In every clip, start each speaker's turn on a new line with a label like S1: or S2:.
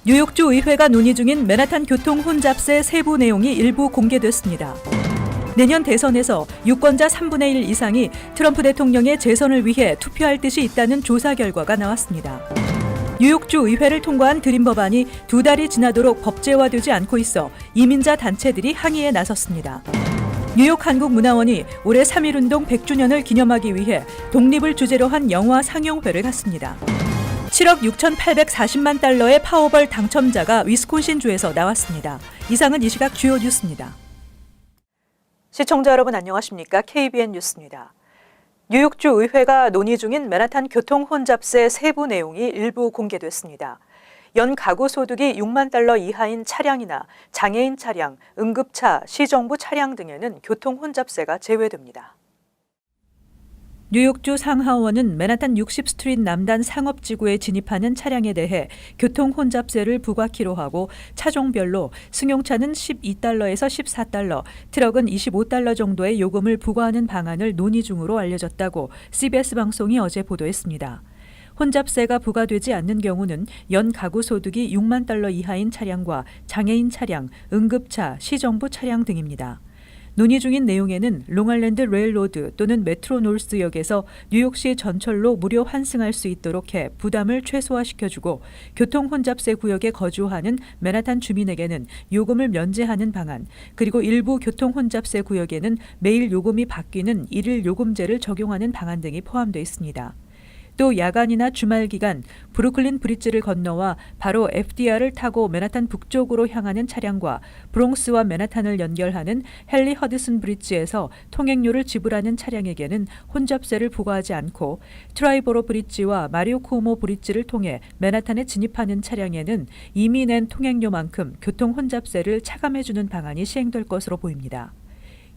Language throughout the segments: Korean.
S1: 뉴욕주 의회가 논의 중인 맨하탄 교통 혼잡세 세부 내용이 일부 공개됐습니다. 내년 대선에서 유권자 3분의 1 이상이 트럼프 대통령의 재선을 위해 투표할 뜻이 있다는 조사 결과가 나왔습니다. 뉴욕주 의회를 통과한 드림 법안이 2달이 지나도록 법제화되지 않고 있어 이민자 단체들이 항의에 나섰습니다. 뉴욕 한국문화원이 올해 3.1운동 100주년을 기념하기 위해 독립을 주제로 한 영화 상영회를 갔습니다. 7억 6,840만 달러의 파워벌 당첨자가 위스콘신주에서 나왔습니다. 이상은 이 시각 주요 뉴스입니다. 시청자 여러분 안녕하십니까? KBN 뉴스입니다. 뉴욕주 의회가 논의 중인 맨하탄 교통 혼잡세 세부 내용이 일부 공개됐습니다. 연 가구 소득이 6만 달러 이하인 차량이나 장애인 차량, 응급차, 시정부 차량 등에는 교통 혼잡세가 제외됩니다. 뉴욕주 상하원은 맨하탄 60스트리트 남단 상업지구에 진입하는 차량에 대해 교통 혼잡세를 부과키로 하고 차종별로 승용차는 12달러에서 14달러, 트럭은 25달러 정도의 요금을 부과하는 방안을 논의 중으로 알려졌다고 CBS 방송이 어제 보도했습니다. 혼잡세가 부과되지 않는 경우는 연 가구 소득이 6만 달러 이하인 차량과 장애인 차량, 응급차, 시정부 차량 등입니다. 논의 중인 내용에는 롱아일랜드 레일로드 또는 메트로 노스역에서 뉴욕시 전철로 무료 환승할 수 있도록 해 부담을 최소화시켜주고 교통 혼잡세 구역에 거주하는 맨하탄 주민에게는 요금을 면제하는 방안, 그리고 일부 교통 혼잡세 구역에는 매일 요금이 바뀌는 일일 요금제를 적용하는 방안 등이 포함되어 있습니다. 또 야간이나 주말 기간 브루클린 브릿지를 건너와 바로 FDR을 타고 맨하탄 북쪽으로 향하는 차량과 브롱스와 맨하탄을 연결하는 헨리 허드슨 브릿지에서 통행료를 지불하는 차량에게는 혼잡세를 부과하지 않고 트라이보로 브릿지와 마리오 쿠오모 브릿지를 통해 맨하탄에 진입하는 차량에는 이미 낸 통행료만큼 교통 혼잡세를 차감해주는 방안이 시행될 것으로 보입니다.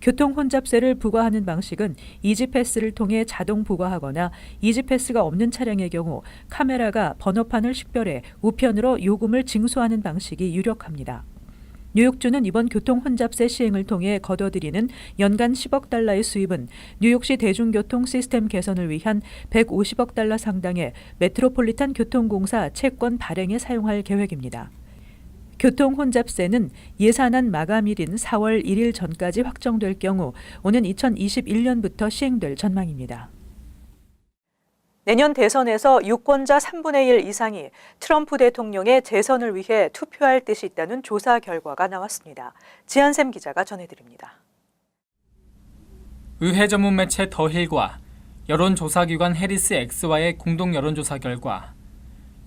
S1: 교통 혼잡세를 부과하는 방식은 이지패스를 통해 자동 부과하거나 이지패스가 없는 차량의 경우 카메라가 번호판을 식별해 우편으로 요금을 징수하는 방식이 유력합니다. 뉴욕주는 이번 교통 혼잡세 시행을 통해 거둬들이는 연간 10억 달러의 수입은 뉴욕시 대중교통 시스템 개선을 위한 150억 달러 상당의 메트로폴리탄 교통공사 채권 발행에 사용할 계획입니다. 교통 혼잡세는 예산안 마감일인 4월 1일 전까지 확정될 경우 오는 2021년부터 시행될 전망입니다. 내년 대선에서 유권자 3분의 1 이상이 트럼프 대통령의 재선을 위해 투표할 뜻이 있다는 조사 결과가 나왔습니다. 지한샘 기자가 전해드립니다.
S2: 의회 전문 매체 더힐과 여론조사기관 해리스 X와의 공동 여론조사 결과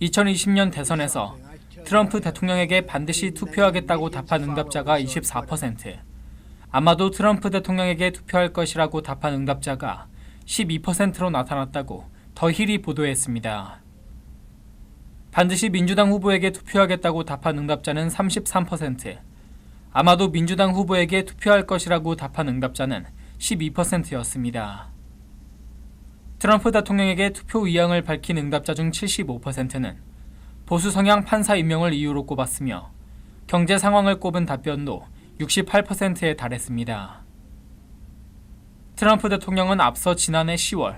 S2: 2020년 대선에서 트럼프 대통령에게 반드시 투표하겠다고 답한 응답자가 24%, 아마도 트럼프 대통령에게 투표할 것이라고 답한 응답자가 12%로 나타났다고 더 힐이 보도했습니다. 반드시 민주당 후보에게 투표하겠다고 답한 응답자는 33%, 아마도 민주당 후보에게 투표할 것이라고 답한 응답자는 12%였습니다. 트럼프 대통령에게 투표 의향을 밝힌 응답자 중 75%는 보수 성향 판사 임명을 이유로 꼽았으며 경제 상황을 꼽은 답변도 68%에 달했습니다. 트럼프 대통령은 앞서 지난해 10월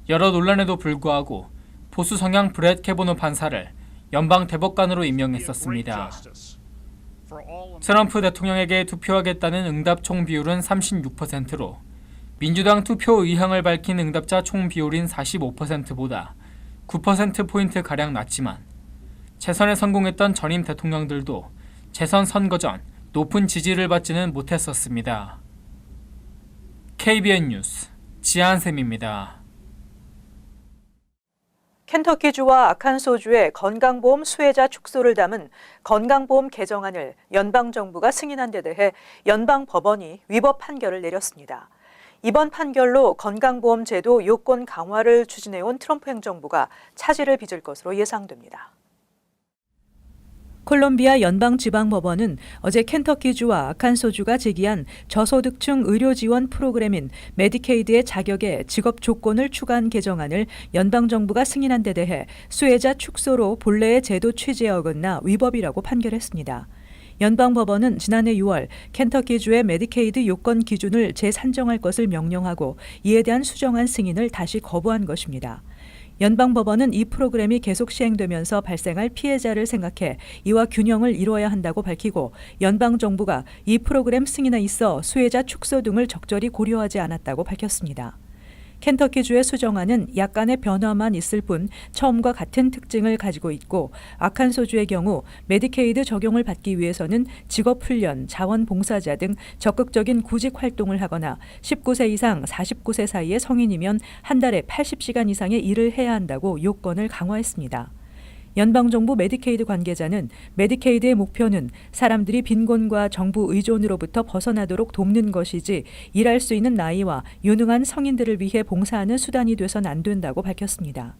S2: 여러 논란에도 불구하고 보수 성향 브렛 캐보노 판사를 연방 대법관으로 임명했었습니다. 트럼프 대통령에게 투표하겠다는 응답 총 비율은 36%로 민주당 투표 의향을 밝힌 응답자 총 비율인 45%보다 9%포인트가량 낮지만 재선에 성공했던 전임 대통령들도 재선 선거 전 높은 지지를 받지는 못했었습니다. KBN 뉴스 지한샘입니다.
S1: 켄터키주와 아칸소주의 건강보험 수혜자 축소를 담은 건강보험 개정안을 연방정부가 승인한 데 대해 연방법원이 위법 판결을 내렸습니다. 이번 판결로 건강보험 제도 요건 강화를 추진해온 트럼프 행정부가 차질을 빚을 것으로 예상됩니다. 콜롬비아 연방지방법원은 어제 켄터키주와 아칸소주가 제기한 저소득층 의료지원 프로그램인 메디케이드의 자격에 직업 조건을 추가한 개정안을 연방정부가 승인한 데 대해 수혜자 축소로 본래의 제도 취지에 어긋나 위법이라고 판결했습니다. 연방법원은 지난해 6월 켄터키주의 메디케이드 요건 기준을 재산정할 것을 명령하고 이에 대한 수정안 승인을 다시 거부한 것입니다. 연방법원은 이 프로그램이 계속 시행되면서 발생할 피해자를 생각해 이와 균형을 이루어야 한다고 밝히고 연방정부가 이 프로그램 승인에 있어 수혜자 축소 등을 적절히 고려하지 않았다고 밝혔습니다. 켄터키주의 수정안은 약간의 변화만 있을 뿐 처음과 같은 특징을 가지고 있고 아칸소주의 경우 메디케이드 적용을 받기 위해서는 직업훈련, 자원봉사자 등 적극적인 구직 활동을 하거나 19세 이상 49세 사이의 성인이면 한 달에 80시간 이상의 일을 해야 한다고 요건을 강화했습니다. 연방정부 메디케이드 관계자는 메디케이드의 목표는 사람들이 빈곤과 정부 의존으로부터 벗어나도록 돕는 것이지 일할 수 있는 나이와 유능한 성인들을 위해 봉사하는 수단이 돼선 안 된다고 밝혔습니다.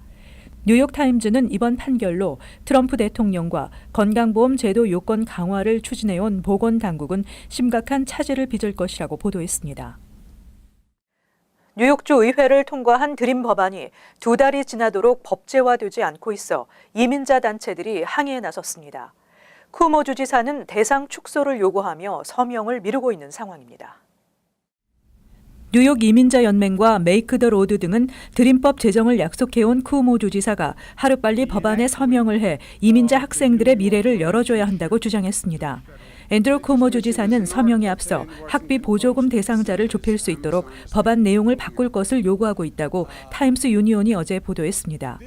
S1: 뉴욕타임즈는 이번 판결로 트럼프 대통령과 건강보험 제도 요건 강화를 추진해온 보건당국은 심각한 차질을 빚을 것이라고 보도했습니다. 뉴욕주 의회를 통과한 드림 법안이 2달이 지나도록 법제화되지 않고 있어 이민자 단체들이 항의에 나섰습니다. 쿠오모 주지사는 대상 축소를 요구하며 서명을 미루고 있는 상황입니다. 뉴욕 이민자 연맹과 메이크 더 로드 등은 드림법 제정을 약속해온 쿠오모 주지사가 하루빨리 법안에 서명을 해 이민자 학생들의 미래를 열어줘야 한다고 주장했습니다. 앤드루 쿠오모 주지사는 서명에 앞서 학비 보조금 대상자를 좁힐 수 있도록 법안 내용을 바꿀 것을 요구하고 있다고 타임스 유니온이 어제 보도했습니다.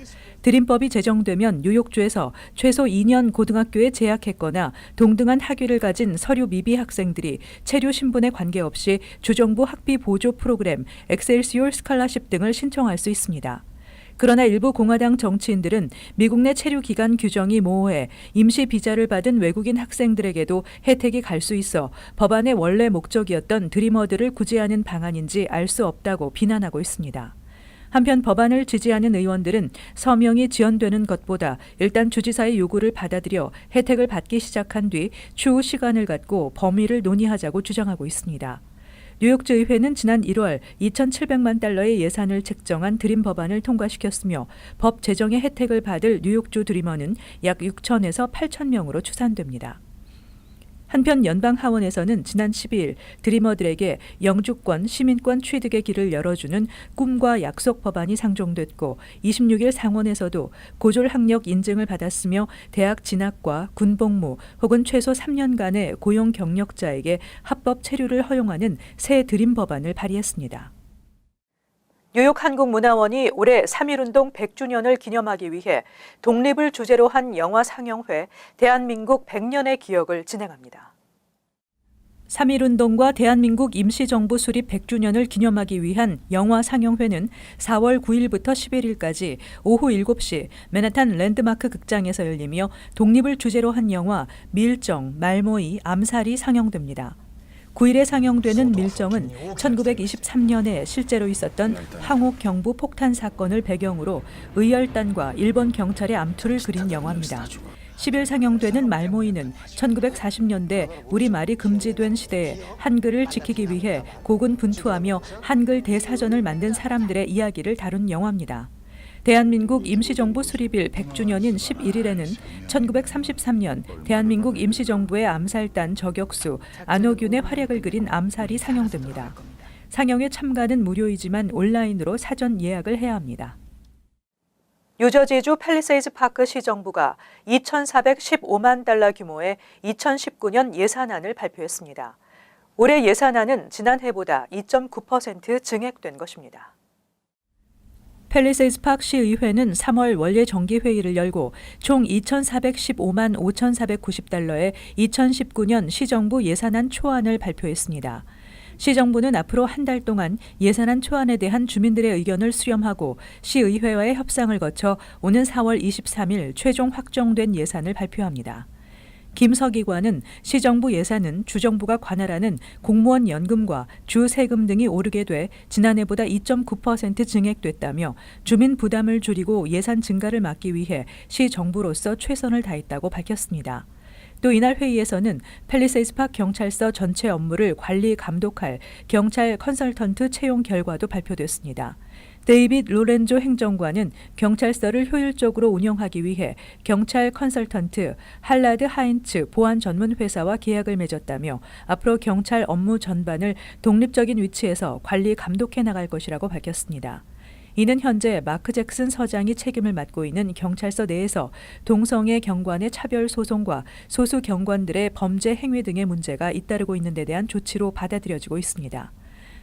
S1: 드림법이 제정되면 뉴욕주에서 최소 2년 고등학교에 재학했거나 동등한 학위를 가진 서류 미비 학생들이 체류 신분에 관계없이 주정부 학비 보조 프로그램 엑셀시올 스칼라십 등을 신청할 수 있습니다. 그러나 일부 공화당 정치인들은 미국 내 체류 기간 규정이 모호해 임시 비자를 받은 외국인 학생들에게도 혜택이 갈 수 있어 법안의 원래 목적이었던 드리머들을 구제하는 방안인지 알 수 없다고 비난하고 있습니다. 한편 법안을 지지하는 의원들은 서명이 지연되는 것보다 일단 주지사의 요구를 받아들여 혜택을 받기 시작한 뒤 추후 시간을 갖고 범위를 논의하자고 주장하고 있습니다. 뉴욕주 의회는 지난 1월 2,700만 달러의 예산을 책정한 드림 법안을 통과시켰으며 법 제정의 혜택을 받을 뉴욕주 드리머는 약 6,000에서 8,000명으로 추산됩니다. 한편 연방 하원에서는 지난 12일 드리머들에게 영주권, 시민권 취득의 길을 열어주는 꿈과 약속 법안이 상정됐고 26일 상원에서도 고졸 학력 인증을 받았으며 대학 진학과 군복무 혹은 최소 3년간의 고용 경력자에게 합법 체류를 허용하는 새 드림 법안을 발의했습니다. 뉴욕 한국문화원이 올해 3.1운동 100주년을 기념하기 위해 독립을 주제로 한 영화 상영회 대한민국 100년의 기억을 진행합니다. 3.1운동과 대한민국 임시정부 수립 100주년을 기념하기 위한 영화 상영회는 4월 9일부터 11일까지 오후 7시 맨하탄 랜드마크 극장에서 열리며 독립을 주제로 한 영화 밀정, 말모이, 암살이 상영됩니다. 9일에 상영되는 밀정은 1923년에 실제로 있었던 황옥 경부 폭탄 사건을 배경으로 의열단과 일본 경찰의 암투를 그린 영화입니다. 10일 상영되는 말모이는 1940년대 우리말이 금지된 시대에 한글을 지키기 위해 고군분투하며 한글 대사전을 만든 사람들의 이야기를 다룬 영화입니다. 대한민국 임시정부 수립일 100주년인 11일에는 1933년 대한민국 임시정부의 암살단 저격수 안호균의 활약을 그린 암살이 상영됩니다. 상영에 참가는 무료이지만 온라인으로 사전 예약을 해야 합니다. 뉴저지주 팰리세이즈 파크 시정부가 2,415만 달러 규모의 2019년 예산안을 발표했습니다. 올해 예산안은 지난해보다 2.9% 증액된 것입니다. 팰리세이즈 파크 시의회는 3월 원래 정기회의를 열고 총 2,415만 5,490달러의 2019년 시정부 예산안 초안을 발표했습니다. 시정부는 앞으로 한 달 동안 예산안 초안에 대한 주민들의 의견을 수렴하고 시의회와의 협상을 거쳐 오는 4월 23일 최종 확정된 예산을 발표합니다. 김 서기관은 시정부 예산은 주정부가 관할하는 공무원 연금과 주 세금 등이 오르게 돼 지난해보다 2.9% 증액됐다며 주민 부담을 줄이고 예산 증가를 막기 위해 시정부로서 최선을 다했다고 밝혔습니다. 또 이날 회의에서는 팰리세이즈 파크 경찰서 전체 업무를 관리 감독할 경찰 컨설턴트 채용 결과도 발표됐습니다. 데이빗 로렌조 행정관은 경찰서를 효율적으로 운영하기 위해 경찰 컨설턴트 할라드 하인츠 보안 전문 회사와 계약을 맺었다며 앞으로 경찰 업무 전반을 독립적인 위치에서 관리 감독해 나갈 것이라고 밝혔습니다. 이는 현재 마크 잭슨 서장이 책임을 맡고 있는 경찰서 내에서 동성애 경관의 차별 소송과 소수 경관들의 범죄 행위 등의 문제가 잇따르고 있는 데 대한 조치로 받아들여지고 있습니다.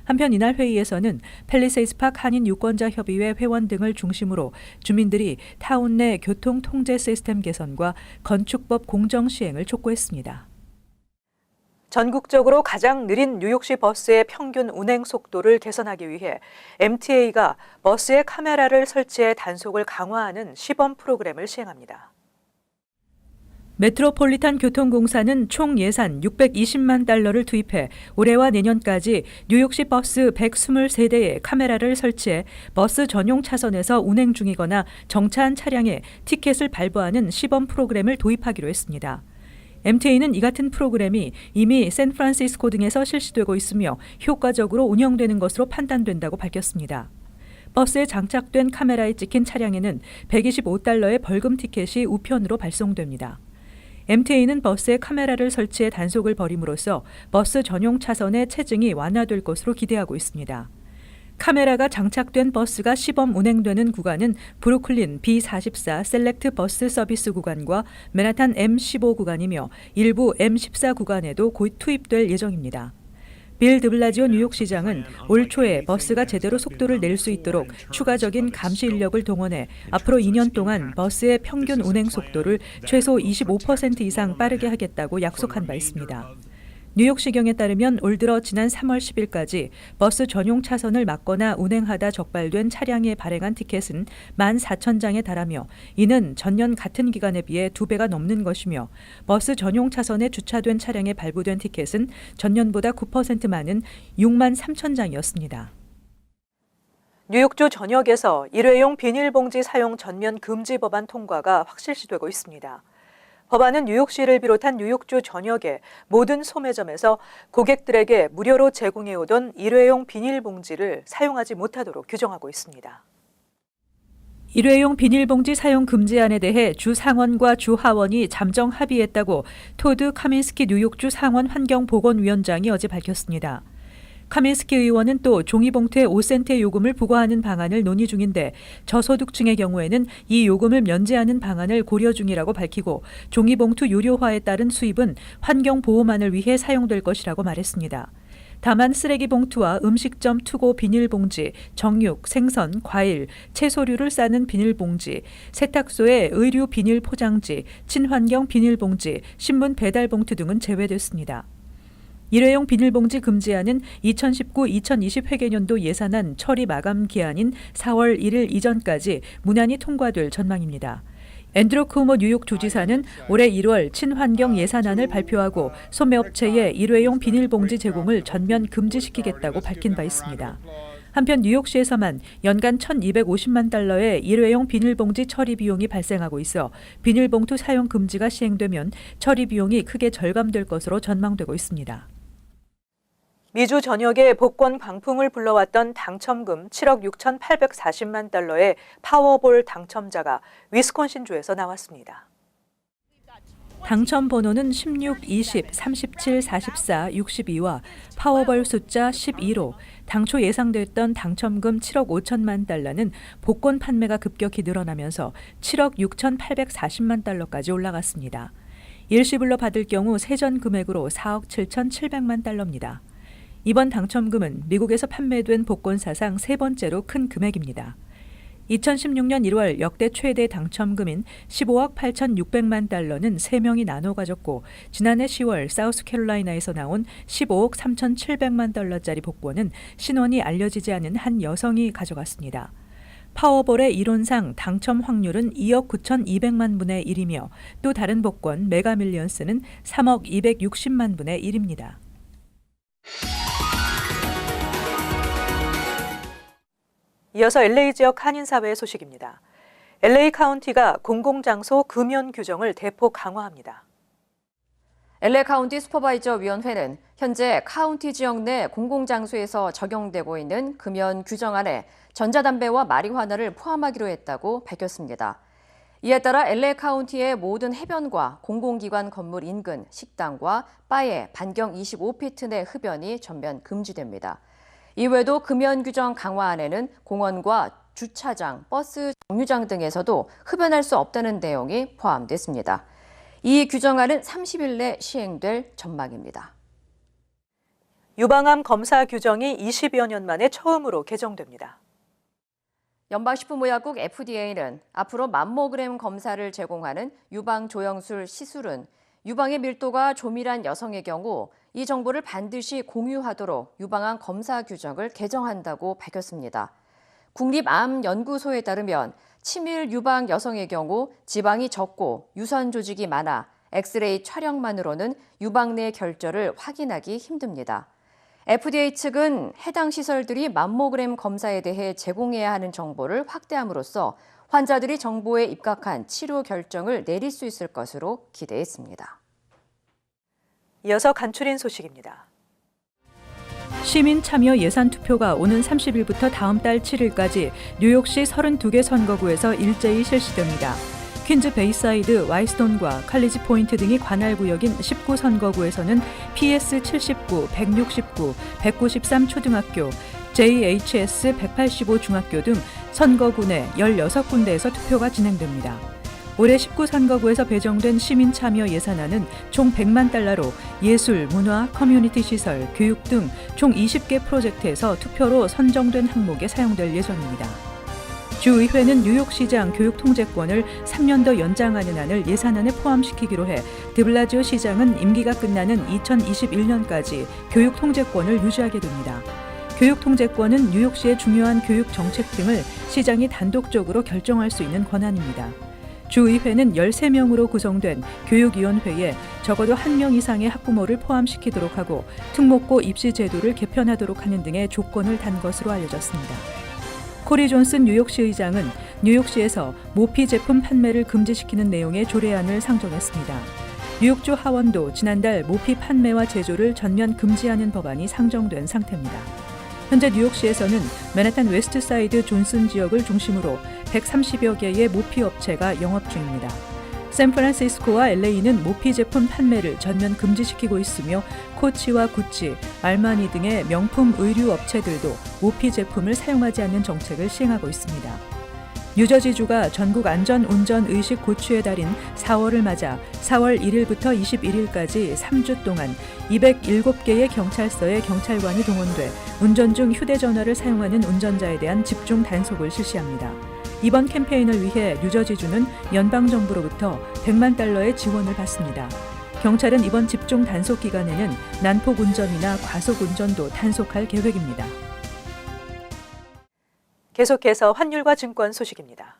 S1: 한편 이날 회의에서는 팰리세이스파크 한인 유권자 협의회 회원 등을 중심으로 주민들이 타운 내 교통 통제 시스템 개선과 건축법 공정 시행을 촉구했습니다. 전국적으로 가장 느린 뉴욕시 버스의 평균 운행 속도를 개선하기 위해 MTA가 버스에 카메라를 설치해 단속을 강화하는 시범 프로그램을 시행합니다. 메트로폴리탄 교통공사는 총 예산 620만 달러를 투입해 올해와 내년까지 뉴욕시 버스 123대에 카메라를 설치해 버스 전용 차선에서 운행 중이거나 정차한 차량에 티켓을 발부하는 시범 프로그램을 도입하기로 했습니다. MTA는 이 같은 프로그램이 이미 샌프란시스코 등에서 실시되고 있으며 효과적으로 운영되는 것으로 판단된다고 밝혔습니다. 버스에 장착된 카메라에 찍힌 차량에는 125달러의 벌금 티켓이 우편으로 발송됩니다. MTA는 버스에 카메라를 설치해 단속을 벌임으로써 버스 전용 차선의 체증이 완화될 것으로 기대하고 있습니다. 카메라가 장착된 버스가 시범 운행되는 구간은 브루클린 B44 셀렉트 버스 서비스 구간과 맨하탄 M15 구간이며 일부 M14 구간에도 곧 투입될 예정입니다. 빌 드블라지오 뉴욕시장은 올 초에 버스가 제대로 속도를 낼 수 있도록 추가적인 감시 인력을 동원해 앞으로 2년 동안 버스의 평균 운행 속도를 최소 25% 이상 빠르게 하겠다고 약속한 바 있습니다. 뉴욕시경에 따르면 올 들어 지난 3월 10일까지 버스 전용 차선을 막거나 운행하다 적발된 차량에 발행한 티켓은 14,000장에 달하며 이는 전년 같은 기간에 비해 2배가 넘는 것이며 버스 전용 차선에 주차된 차량에 발부된 티켓은 전년보다 9% 많은 63,000장이었습니다. 뉴욕주 전역에서 일회용 비닐봉지 사용 전면 금지 법안 통과가 확실시되고 있습니다. 법안은 뉴욕시를 비롯한 뉴욕주 전역의 모든 소매점에서 고객들에게 무료로 제공해오던 일회용 비닐봉지를 사용하지 못하도록 규정하고 있습니다. 일회용 비닐봉지 사용 금지안에 대해 주 상원과 주 하원이 잠정 합의했다고 토드 카민스키 뉴욕주 상원 환경보건위원장이 어제 밝혔습니다. 카민스키 의원은 또 종이봉투에 5센트의 요금을 부과하는 방안을 논의 중인데 저소득층의 경우에는 이 요금을 면제하는 방안을 고려 중이라고 밝히고 종이봉투 유료화에 따른 수입은 환경보호만을 위해 사용될 것이라고 말했습니다. 다만 쓰레기 봉투와 음식점 투고 비닐봉지, 정육, 생선, 과일, 채소류를 싸는 비닐봉지, 세탁소의 의류 비닐 포장지, 친환경 비닐봉지, 신문 배달 봉투 등은 제외됐습니다. 일회용 비닐봉지 금지안은 2019-2020 회계년도 예산안 처리 마감 기한인 4월 1일 이전까지 무난히 통과될 전망입니다. 앤드루 쿠오모 뉴욕 주지사는 올해 1월 친환경 예산안을 발표하고 소매업체의 일회용 비닐봉지 제공을 전면 금지시키겠다고 밝힌 바 있습니다. 한편 뉴욕시에서만 연간 1,250만 달러의 일회용 비닐봉지 처리 비용이 발생하고 있어 비닐봉투 사용 금지가 시행되면 처리 비용이 크게 절감될 것으로 전망되고 있습니다. 미주 전역에 복권 광풍을 불러왔던 당첨금 7억 6,840만 달러의 파워볼 당첨자가 위스콘신주에서 나왔습니다. 당첨 번호는 16, 20, 37, 44, 62와 파워볼 숫자 12로 당초 예상됐던 당첨금 7억 5천만 달러는 복권 판매가 급격히 늘어나면서 7억 6,840만 달러까지 올라갔습니다. 일시불로 받을 경우 세전 금액으로 4억 7,700만 달러입니다. 이번 당첨금은 미국에서 판매된 복권 사상 세 번째로 큰 금액입니다. 2016년 1월 역대 최대 당첨금인 15억 8,600만 달러는 3명이 나눠 가졌고 지난해 10월 사우스캐롤라이나에서 나온 15억 3,700만 달러짜리 복권은 신원이 알려지지 않은 한 여성이 가져갔습니다. 파워볼의 이론상 당첨 확률은 2억 9,200만 분의 1이며 또 다른 복권 메가밀리언스는 3억 260만 분의 1입니다. 이어서 LA 지역 한인사회 소식입니다. LA 카운티가 공공장소 금연 규정을 대폭 강화합니다.
S3: LA 카운티 슈퍼바이저 위원회는 현재 카운티 지역 내 공공장소에서 적용되고 있는 금연 규정안에 전자담배와 마리화나를 포함하기로 했다고 밝혔습니다. 이에 따라 LA 카운티의 모든 해변과 공공기관 건물 인근 식당과 바의 반경 25피트 내 흡연이 전면 금지됩니다. 이외에도 금연 규정 강화안에는 공원과 주차장, 버스 정류장 등에서도 흡연할 수 없다는 내용이 포함됐습니다. 이 규정안은 30일 내 시행될 전망입니다.
S1: 유방암 검사 규정이 20여 년 만에 처음으로 개정됩니다.
S3: 연방식품의약국 FDA는 앞으로 맘모그램 검사를 제공하는 유방조영술 시술은 유방의 밀도가 조밀한 여성의 경우 이 정보를 반드시 공유하도록 유방암 검사 규정을 개정한다고 밝혔습니다. 국립암연구소에 따르면 치밀 유방 여성의 경우 지방이 적고 유선 조직이 많아 엑스레이 촬영만으로는 유방 내 결절을 확인하기 힘듭니다. FDA 측은 해당 시설들이 맘모그램 검사에 대해 제공해야 하는 정보를 확대함으로써 환자들이 정보에 입각한 치료 결정을 내릴 수 있을 것으로 기대했습니다.
S1: 이어서 간추린 소식입니다. 시민 참여 예산 투표가 오는 30일부터 다음 달 7일까지 뉴욕시 32개 선거구에서 일제히 실시됩니다. 퀸즈 베이사이드, 와이스톤과 칼리지 포인트 등이 관할 구역인 19선거구에서는 PS 79, 169, 193 초등학교, JHS 185 중학교 등 선거구 내 16군데에서 투표가 진행됩니다. 올해 19선거구에서 배정된 시민 참여 예산안은 총 100만 달러로 예술, 문화, 커뮤니티 시설, 교육 등 총 20개 프로젝트에서 투표로 선정된 항목에 사용될 예정입니다. 주의회는 뉴욕시장 교육 통제권을 3년 더 연장하는 안을 예산안에 포함시키기로 해 드블라지오 시장은 임기가 끝나는 2021년까지 교육 통제권을 유지하게 됩니다. 교육 통제권은 뉴욕시의 중요한 교육 정책 등을 시장이 단독적으로 결정할 수 있는 권한입니다. 주의회는 13명으로 구성된 교육위원회에 적어도 1명 이상의 학부모를 포함시키도록 하고 특목고 입시 제도를 개편하도록 하는 등의 조건을 단 것으로 알려졌습니다. 코리 존슨 뉴욕시 의장은 뉴욕시에서 모피 제품 판매를 금지시키는 내용의 조례안을 상정했습니다. 뉴욕주 하원도 지난달 모피 판매와 제조를 전면 금지하는 법안이 상정된 상태입니다. 현재 뉴욕시에서는 맨하탄 웨스트사이드 존슨 지역을 중심으로 130여 개의 모피 업체가 영업 중입니다. 샌프란시스코와 LA는 모피 제품 판매를 전면 금지시키고 있으며 코치와 구찌, 알마니 등의 명품 의류 업체들도 모피 제품을 사용하지 않는 정책을 시행하고 있습니다. 뉴저지주가 전국 안전운전 의식 고취의 달인 4월을 맞아 4월 1일부터 21일까지 3주 동안 207개의 경찰서에 경찰관이 동원돼 운전 중 휴대전화를 사용하는 운전자에 대한 집중 단속을 실시합니다. 이번 캠페인을 위해 뉴저지주는 연방정부로부터 100만 달러의 지원을 받습니다. 경찰은 이번 집중 단속 기간에는 난폭 운전이나 과속 운전도 단속할 계획입니다. 계속해서 환율과 증권 소식입니다.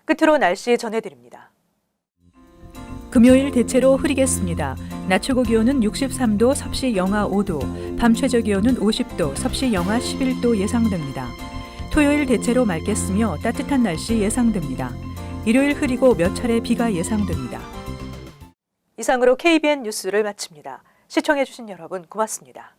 S1: 끝으로 날씨 전해드립니다. 금요일 대체로 흐리겠습니다. 낮 최고 기온은 63도, 섭씨 영하 5도, 밤 최저 기온은 50도, 섭씨 영하 11도 예상됩니다. 토요일 대체로 맑겠으며 따뜻한 날씨 예상됩니다. 일요일 흐리고 몇 차례 비가 예상됩니다. 이상으로 KBN 뉴스를 마칩니다. 시청해주신 여러분 고맙습니다.